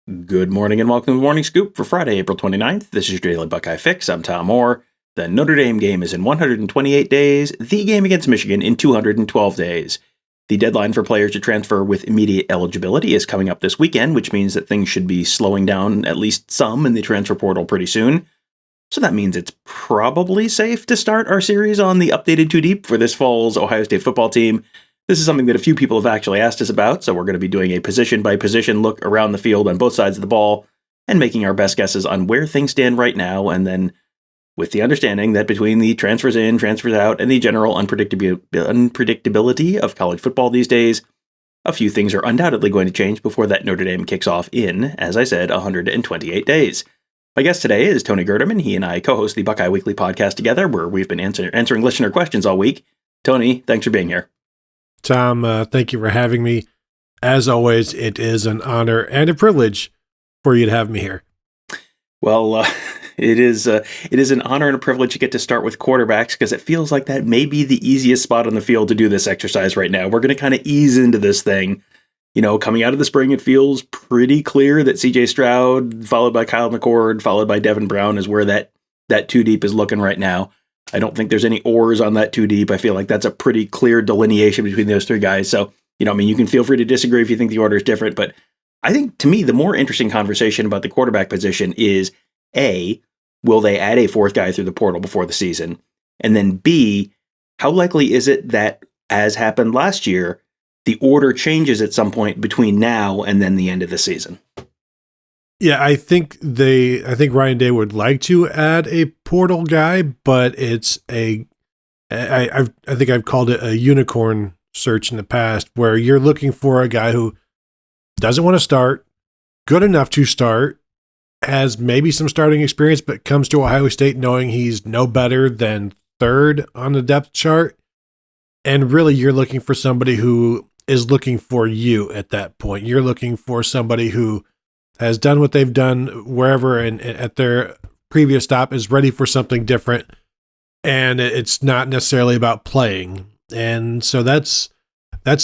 Good morning and welcome to the Morning Scoop for Friday, April 29th. This is your Daily Buckeye Fix. I'm Tom Orr. The Notre Dame game is in 128 days, the game against Michigan in 212 days. The deadline for players to transfer with immediate eligibility is coming up this weekend, which means that things should be slowing down at least some in the transfer portal pretty soon. So that means it's probably safe to start our series on the updated 2 Deep for this fall's Ohio State football team. This is something that a few people have actually asked us about, so we're going to be doing a position-by-position look around the field on both sides of the ball and making our best guesses on where things stand right now, and then with the understanding that between the transfers in, transfers out, and the general unpredictability of college football these days, a few things are undoubtedly going to change before that Notre Dame kicks off in, as I said, 128 days. My guest today is Tony Gerdeman. He and I co-host the Buckeye Weekly podcast together, where we've been answering listener questions all week. Tony, thanks for being here. Tom, thank you for having me. As always, it is an honor and a privilege for you to have me here. Well, it is an honor and a privilege to get to start with quarterbacks because it feels like that may be the easiest spot on the field to do this exercise right now. We're going to kind of ease into this thing. You know, coming out of the spring, it feels pretty clear that C.J. Stroud, followed by Kyle McCord, followed by Devin Brown, is where that 2 Deep is looking right now. I don't think there's any oars on that 2 Deep. I feel like that's a pretty clear delineation between those three guys. So, you can feel free to disagree if you think the order is different. But I think, to me, the more interesting conversation about the quarterback position is, A, will they add a fourth guy through the portal before the season? And then B, how likely is it that, as happened last year, the order changes at some point between now and then the end of the season? Yeah, I think Ryan Day would like to add a portal guy, but it's I think I've called it a unicorn search in the past, where you're looking for a guy who doesn't want to start, good enough to start, has maybe some starting experience, but comes to Ohio State knowing he's no better than third on the depth chart. And really, you're looking for somebody who is looking for you at that point. You're looking for somebody who has done what they've done wherever and at their previous stop, is ready for something different. And it's not necessarily about playing. And so that's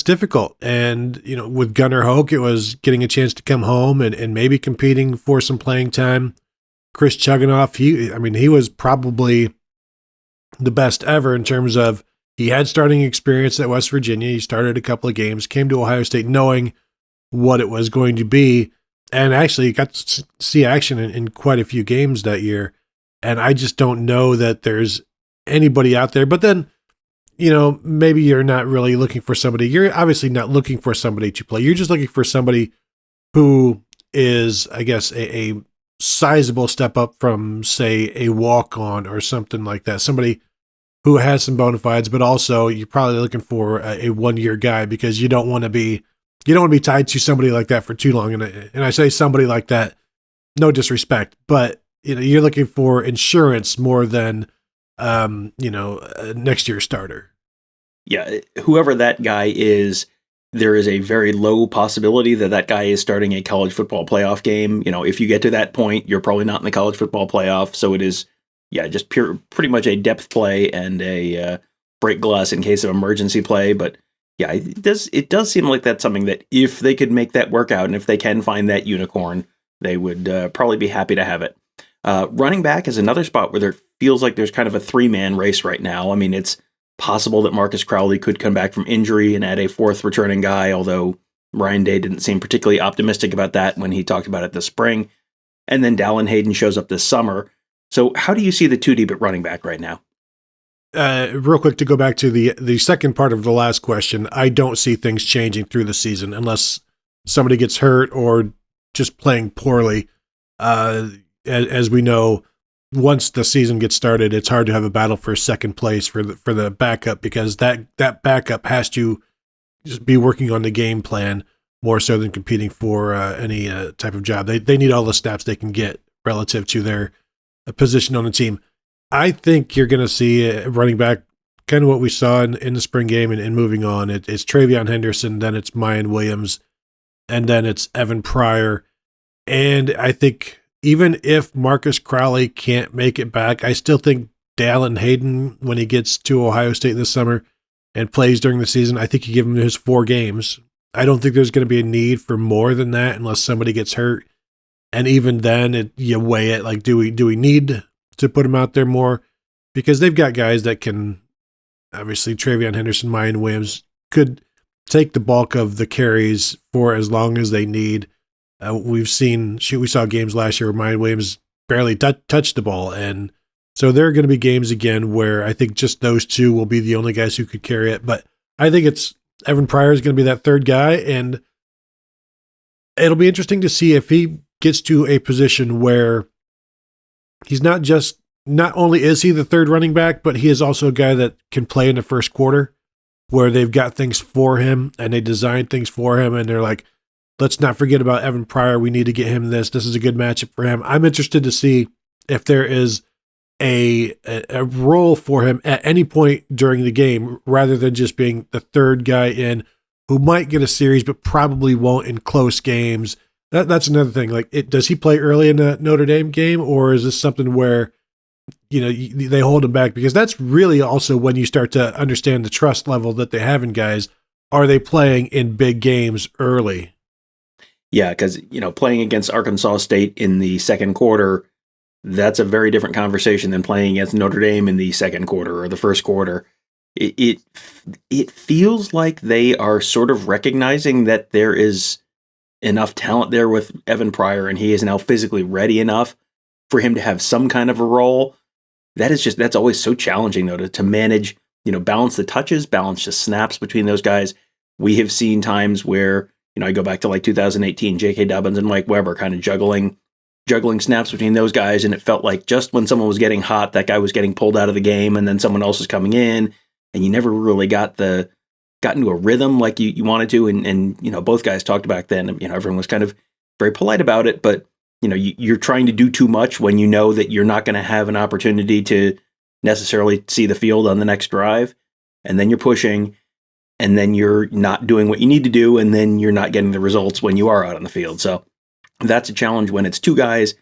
difficult. And, with Gunnar Hoke, it was getting a chance to come home and maybe competing for some playing time. Chris Chuganoff, he was probably the best ever in terms of he had starting experience at West Virginia. He started a couple of games, came to Ohio State knowing what it was going to be, and actually got to see action in quite a few games that year. And I just don't know that there's anybody out there. But then, maybe you're not really looking for somebody. You're obviously not looking for somebody to play. You're just looking for somebody who is, I guess, a sizable step up from, say, a walk-on or something like that. Somebody who has some bona fides, but also you're probably looking for a 1-year guy, because you don't want to be tied to somebody like that for too long. And I say somebody like that, no disrespect, but you're looking for insurance more than a next year starter. Yeah, whoever that guy is, there is a very low possibility that guy is starting a college football playoff game. If you get to that point, you're probably not in the college football playoff. So it is, just pretty much a depth play and a break glass in case of emergency play. But yeah, it does seem like that's something that if they could make that work out and if they can find that unicorn, they would probably be happy to have it. Running back is another spot where there feels like there's kind of a 3-man race right now. I mean, it's possible that Marcus Crowley could come back from injury and add a fourth returning guy, although Ryan Day didn't seem particularly optimistic about that when he talked about it this spring. And then Dallin Hayden shows up this summer. So how do you see the 2 Deep at running back right now? Real quick, to go back to the second part of the last question, I don't see things changing through the season unless somebody gets hurt or just playing poorly. As we know, once the season gets started, it's hard to have a battle for second place for the backup, because that backup has to just be working on the game plan more so than competing for any type of job. They need all the snaps they can get relative to their position on the team. I think you're going to see running back kind of what we saw in the spring game and moving on. It's TreVeyon Henderson, then it's Miyan Williams, and then it's Evan Pryor. And I think even if Marcus Crowley can't make it back, I still think Dallin Hayden, when he gets to Ohio State this summer and plays during the season, I think you give him his 4 games. I don't think there's going to be a need for more than that unless somebody gets hurt. And even then, you weigh it like, do we need to put him out there more? Because they've got guys that can, obviously, TreVeyon Henderson, Miyan Williams could take the bulk of the carries for as long as they need. We saw games last year where Miyan Williams barely touched the ball. And so there are going to be games again where I think just those two will be the only guys who could carry it. But I think it's Evan Pryor is going to be that third guy. And it'll be interesting to see if he gets to a position where he's not only is he the third running back, but he is also a guy that can play in the first quarter where they've got things for him and they design things for him. And they're like, let's not forget about Evan Pryor. We need to get him this. This is a good matchup for him. I'm interested to see if there is a role for him at any point during the game rather than just being the third guy in who might get a series but probably won't in close games. That's another thing. Like, does he play early in the Notre Dame game, or is this something where they hold him back? Because that's really also when you start to understand the trust level that they have in guys. Are they playing in big games early? Yeah, because playing against Arkansas State in the second quarter, that's a very different conversation than playing against Notre Dame in the second quarter or the first quarter. It feels like they are sort of recognizing that there is enough talent there with Evan Pryor, and he is now physically ready enough for him to have some kind of a role. That's always so challenging though to manage, balance the touches, balance the snaps between those guys. We have seen times where, I go back to like 2018, J.K. Dobbins and Mike Weber kind of juggling snaps between those guys, and it felt like just when someone was getting hot, that guy was getting pulled out of the game, and then someone else was coming in, and you never really got into a rhythm like you wanted to. And both guys talked back then, everyone was kind of very polite about it, but you're trying to do too much when you know that you're not going to have an opportunity to necessarily see the field on the next drive. And then you're pushing, and then you're not doing what you need to do, and then you're not getting the results when you are out on the field. So that's a challenge. When it's two guys,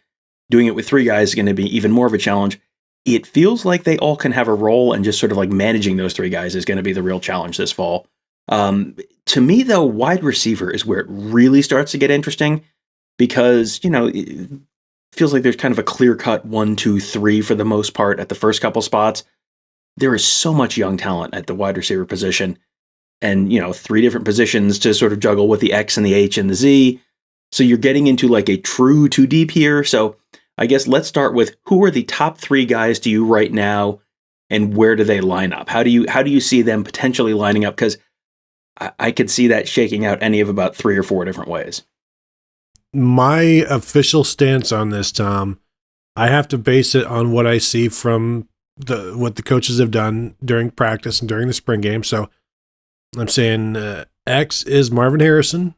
doing it with three guys is going to be even more of a challenge. It feels like they all can have a role, and just sort of like managing those three guys is going to be the real challenge this fall. To me, though, wide receiver is where it really starts to get interesting, because, it feels like there's kind of a clear-cut 1, 2, 3 for the most part at the first couple spots. There is so much young talent at the wide receiver position, and, three different positions to sort of juggle with the X and the H and the Z. So you're getting into like a true too deep here. So I guess let's start with, who are the top three guys to you right now, and where do they line up? How do you see them potentially lining up? Because I could see that shaking out any of about 3 or 4 different ways. My official stance on this, Tom, I have to base it on what I see from what the coaches have done during practice and during the spring game. So I'm saying X is Marvin Harrison.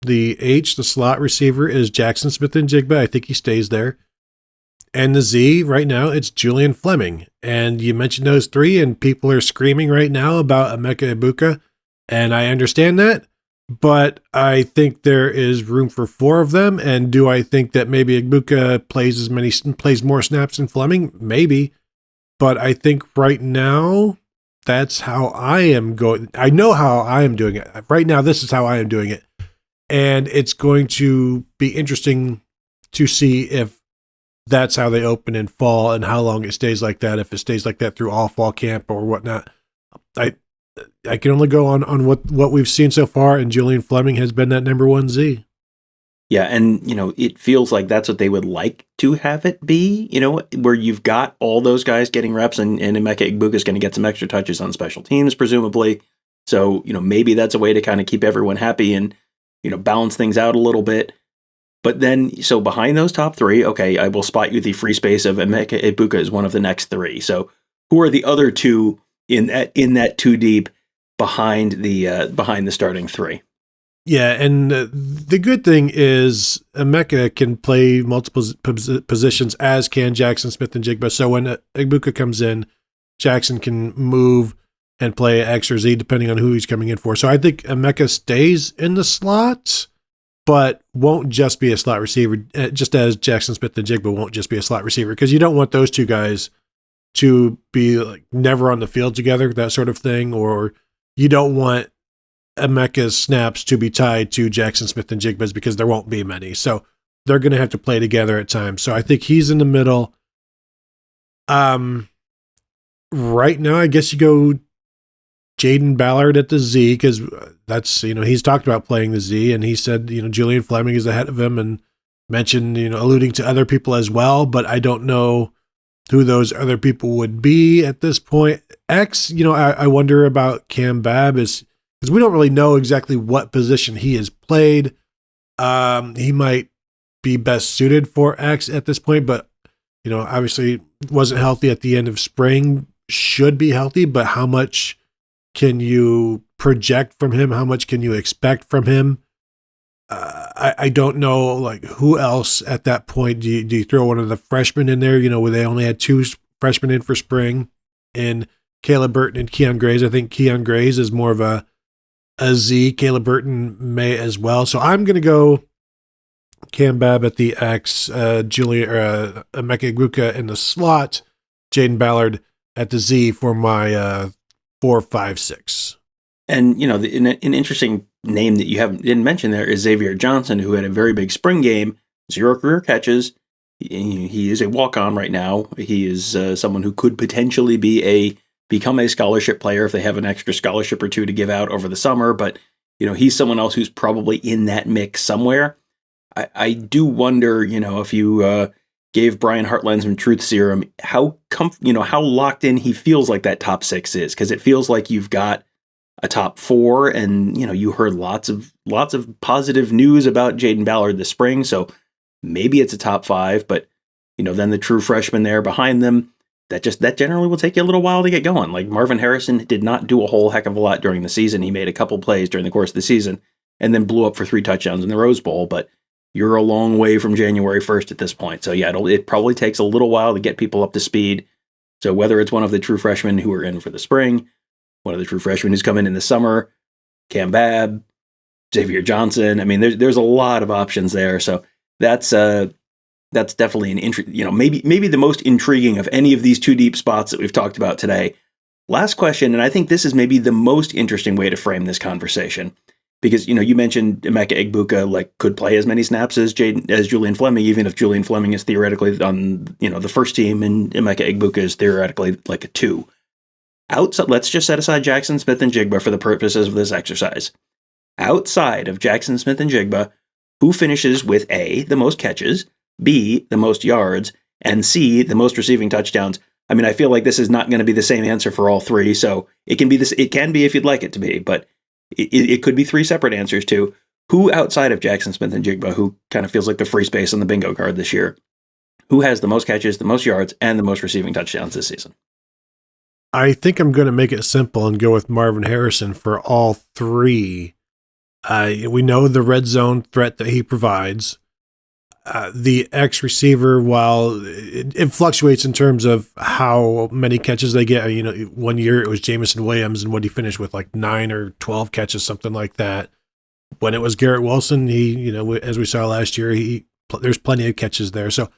The H, the slot receiver, is Jackson Smith-Njigba. I think he stays there. And the Z, right now, it's Julian Fleming. And you mentioned those three, and people are screaming right now about Emeka Egbuka. And I understand that, but I think there is room for 4 of them. And do I think that maybe Egbuka plays more snaps than Fleming? Maybe. But I think right now, that's how I am going. I know how I am doing it. Right now, this is how I am doing it. And it's going to be interesting to see if that's how they open in fall and how long it stays like that, if it stays like that through all fall camp or whatnot. I can only go on what we've seen so far, and Julian Fleming has been that number 1 Z. Yeah, and, it feels like that's what they would like to have it be, where you've got all those guys getting reps, and Emeka Egbuka is going to get some extra touches on special teams, presumably. So, maybe that's a way to kind of keep everyone happy and, balance things out a little bit. But then, so behind those top 3, okay, I will spot you the free space of Emeka Egbuka as one of the next 3. So who are the other 2 in that 2 deep behind the starting 3? Yeah, and the good thing is Emeka can play multiple positions, as can Jackson Smith-Njigba. So when Egbuka comes in, Jackson can move and play X or Z depending on who he's coming in for. So I think Emeka stays in the slot, but won't just be a slot receiver, just as Jackson Smith-Njigba won't just be a slot receiver, because you don't want those 2 guys to be like never on the field together, that sort of thing, or you don't want Emeka's snaps to be tied to Jackson Smith-Njigba's, because there won't be many. So they're going to have to play together at times. So I think he's in the middle. Right now, I guess you go Jade Ballard at the Z, because that's, he's talked about playing the Z, and he said, Julian Fleming is ahead of him, and mentioned, alluding to other people as well, but I don't know who those other people would be at this point. X, I wonder about Cam Babb, is because we don't really know exactly what position he has played. He might be best suited for X at this point, but obviously wasn't healthy at the end of spring, should be healthy, but how much can you project from him? How much can you expect from him? I don't know, like, who else at that point. Do you throw one of the freshmen in there, where they only had 2 freshmen in for spring, and Caleb Burton and Keon Grays? I think Keon Grays is more of a Z. Caleb Burton may as well. So I'm going to go Cam Babb at the X, Emeka Egbuka in the slot, Jade Ballard at the Z for my 4, 5, 6. And, an interesting name that you didn't mention there is Xavier Johnson, who had a very big spring game, 0 career catches. He is a walk-on right now. He is someone who could potentially become a scholarship player if they have an extra scholarship or 2 to give out over the summer. But, he's someone else who's probably in that mix somewhere. I do wonder, if you gave Brian Hartline some truth serum, how locked in he feels like that top 6 is, because it feels like you've got a top 4, and you heard lots of positive news about Jade Ballard this spring, so maybe it's a top 5, but then the true freshman there behind them, that generally will take you a little while to get going. Like Marvin Harrison did not do a whole heck of a lot during the season. He made a couple plays during the course of the season and then blew up for 3 touchdowns in the Rose Bowl, but you're a long way from January 1st at this point. So yeah, it probably takes a little while to get people up to speed. So whether it's one of the true freshmen who are in for the spring, one of the true freshmen who's coming in the summer, Cam Babb, Xavier Johnson. I mean, there's a lot of options there. So that's definitely an maybe the most intriguing of any of these 2 deep spots that we've talked about today. Last question, and I think this is maybe the most interesting way to frame this conversation, because you mentioned Emeka Egbuka could play as many snaps as Julian Fleming, even if Julian Fleming is theoretically on the first team and Emeka Egbuka is theoretically like a 2. Outside, let's just set aside Jackson Smith and Jigba for the purposes of this exercise. Outside of Jackson Smith and Jigba, who finishes with A, the most catches, B, the most yards, and C, the most receiving touchdowns? I mean, I feel like this is not going to be the same answer for all 3, so it can be if you'd like it to be, but it could be 3 separate answers too. Who outside of Jackson Smith and Jigba, who kind of feels like the free space on the bingo card this year, who has the most catches, the most yards, and the most receiving touchdowns this season? I think I'm going to make it simple and go with Marvin Harrison for all 3. We know the red zone threat that he provides. The X receiver, while it fluctuates in terms of how many catches they get. One year it was Jamison Williams, and what he finished with, like 9 or 12 catches, something like that. When it was Garrett Wilson, he, as we saw last year, there's plenty of catches there. So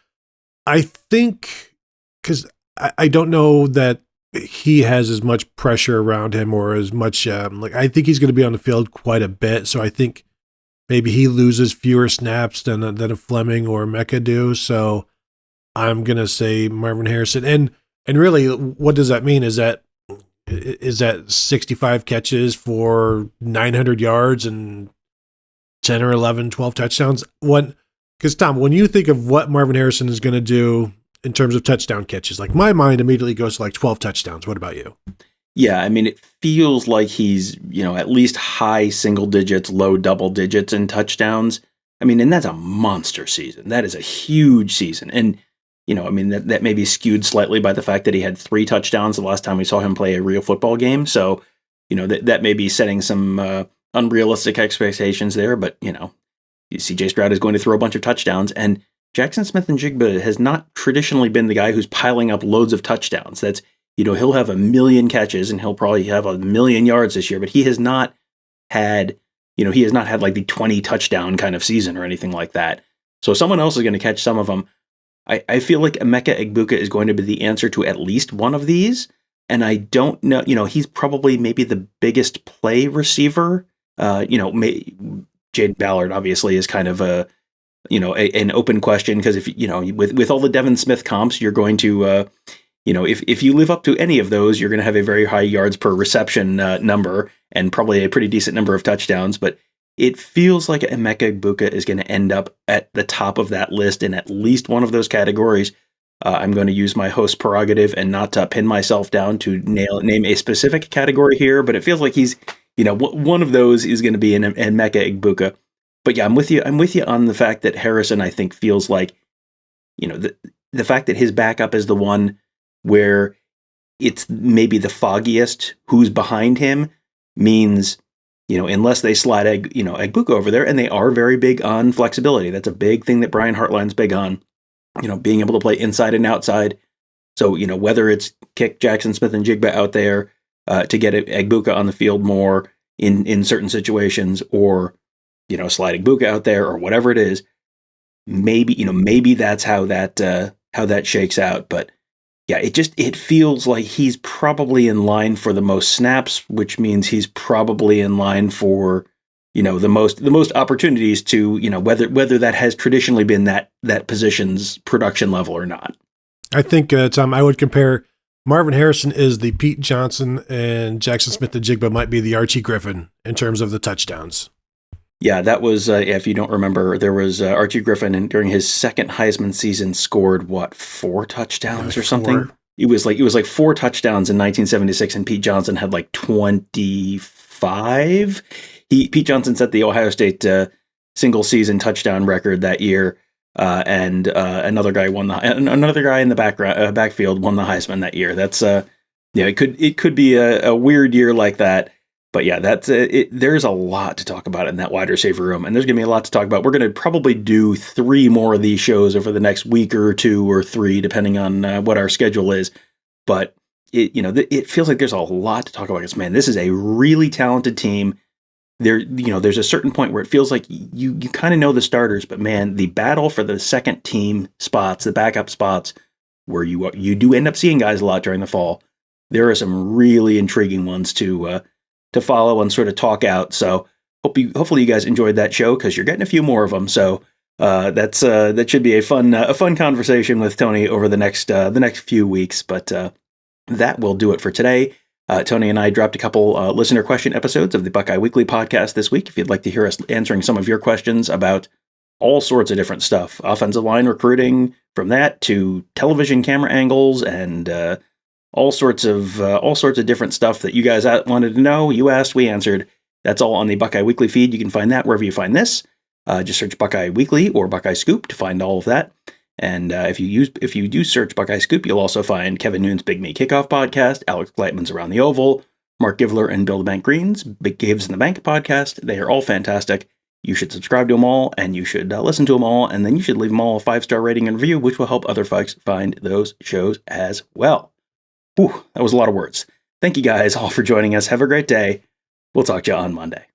I think, because I don't know that he has as much pressure around him, or as much, I think he's going to be on the field quite a bit. So I think maybe he loses fewer snaps than a Fleming or Mecca do. So I'm going to say Marvin Harrison. And really, what does that mean? Is that 65 catches for 900 yards and 10 or 11, 12 touchdowns? Because Tom, when you think of what Marvin Harrison is going to do in terms of touchdown catches, like, my mind immediately goes to like 12 touchdowns. What about you? Yeah, I mean, it feels like he's, at least high single digits, low double digits in touchdowns. I mean, and that's a monster season. That is a huge season. And, that may be skewed slightly by the fact that he had 3 touchdowns the last time we saw him play a real football game. So, that may be setting some unrealistic expectations there. But, CJ Stroud is going to throw a bunch of touchdowns. And Jackson Smith and Jigba has not traditionally been the guy who's piling up loads of touchdowns. That's, he'll have 1 million catches and he'll probably have 1 million yards this year, but he has not had like the 20 touchdown kind of season or anything like that. So someone else is going to catch some of them. I feel like Emeka Egbuka is going to be the answer to at least one of these. And I don't know, he's probably maybe the biggest play receiver. Jade Ballard obviously is kind of an open question, because if with all the Devin Smith comps, you're going to if you live up to any of those, you're going to have a very high yards per reception number and probably a pretty decent number of touchdowns. But it feels like Emeka Egbuka is going to end up at the top of that list in at least one of those categories. I'm going to use my host prerogative and not pin myself down to name a specific category here, but it feels like he's, one of those is going to be an Emeka Egbuka. But yeah, I'm with you on the fact that Harrison, I think, feels like, the fact that his backup is the one where it's maybe the foggiest who's behind him means, unless they slide Egbuka over there, and they are very big on flexibility. That's a big thing that Brian Hartline's big on. Being able to play inside and outside. So, whether it's kick Jackson Smith and Jigba out there to get Egbuka on the field more in certain situations, or, slide Egbuka out there, or whatever it is, maybe that's how that shakes out. But yeah, it feels like he's probably in line for the most snaps, which means he's probably in line for the most opportunities to, whether that has traditionally been that position's production level or not. I think, Tom, I would compare Marvin Harrison is the Pete Johnson, and Jackson Smith and Jigba might be the Archie Griffin in terms of the touchdowns. Yeah, that was, if you don't remember, there was Archie Griffin, and during his second Heisman season scored, 4 touchdowns or something? 4. It was like 4 touchdowns in 1976, and Pete Johnson had like 25. Pete Johnson set the Ohio State single season touchdown record that year, and another guy in the backfield won the Heisman that year. That's it could be a weird year like that, but yeah, that's it. There's a lot to talk about in that wide receiver room, and there's gonna be a lot to talk about. We're gonna probably do 3 more of these shows over the next week or 2 or 3, depending on what our schedule is. But it feels like there's a lot to talk about. Because man, this is a really talented team. There's a certain point where it feels like you kind of know the starters, but man, the battle for the second team spots, the backup spots, where you do end up seeing guys a lot during the fall. There are some really intriguing ones to follow and sort of talk out. So hopefully you guys enjoyed that show, because you're getting a few more of them. So that should be a fun conversation with Tony over the next few weeks. But that will do it for today. Tony and I dropped a couple listener question episodes of the Buckeye Weekly podcast this week. If you'd like to hear us answering some of your questions about all sorts of different stuff, offensive line recruiting, from that to television camera angles, and all sorts of different stuff that you guys wanted to know, you asked, we answered. That's all on the Buckeye Weekly feed. You can find that wherever you find this. Just search Buckeye Weekly or Buckeye Scoop to find all of that. And if you do search Buckeye Scoop, you'll also find Kevin Noon's Big Me Kickoff podcast, Alex Gleitman's Around the Oval, Mark Givler and Bill the Bank Green's Big Gives in the Bank podcast. They are all fantastic. You should subscribe to them all, and you should listen to them all, and then you should leave them all a 5-star rating and review, which will help other folks find those shows as well. Whew, that was a lot of words. Thank you guys all for joining us. Have a great day. We'll talk to you on Monday.